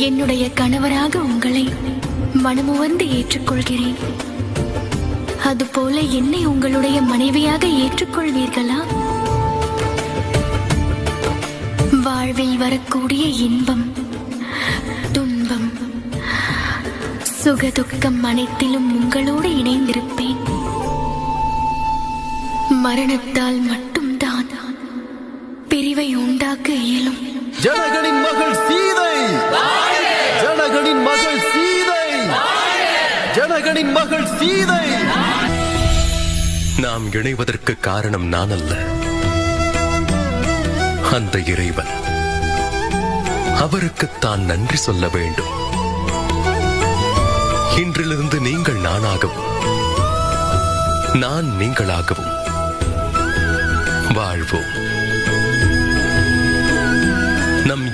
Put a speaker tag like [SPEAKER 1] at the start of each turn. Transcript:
[SPEAKER 1] என்னுடைய கணவராக உங்களை மனமுவந்து ஏற்றுக்கொள்கிறேன். அதுபோல என்னை உங்களுடைய மனைவியாக ஏற்றுக்கொள்வீர்களா? வாழ்வில் வரக்கூடிய இன்பம், துன்பம், சுகதுக்கம் அனைத்திலும் உங்களோடு இணைந்திருப்பேன். மரணத்தால் மட்டும்தான் பிரிவை உண்டாக்க இயலும்.
[SPEAKER 2] ஜனகனின் மகள் சீதை, ஜனகனின் மகள் சீதை, ஜனகனின் மகள் சீதை.
[SPEAKER 3] நாம் இணைவதற்கு காரணம் நான் அல்ல, அந்த இறைவன். அவருக்குத்தான் நன்றி சொல்ல வேண்டும். இன்றிலிருந்து நீங்கள் நானாகவும் நான் நீங்களாகவும் வாழ்வோம். நம்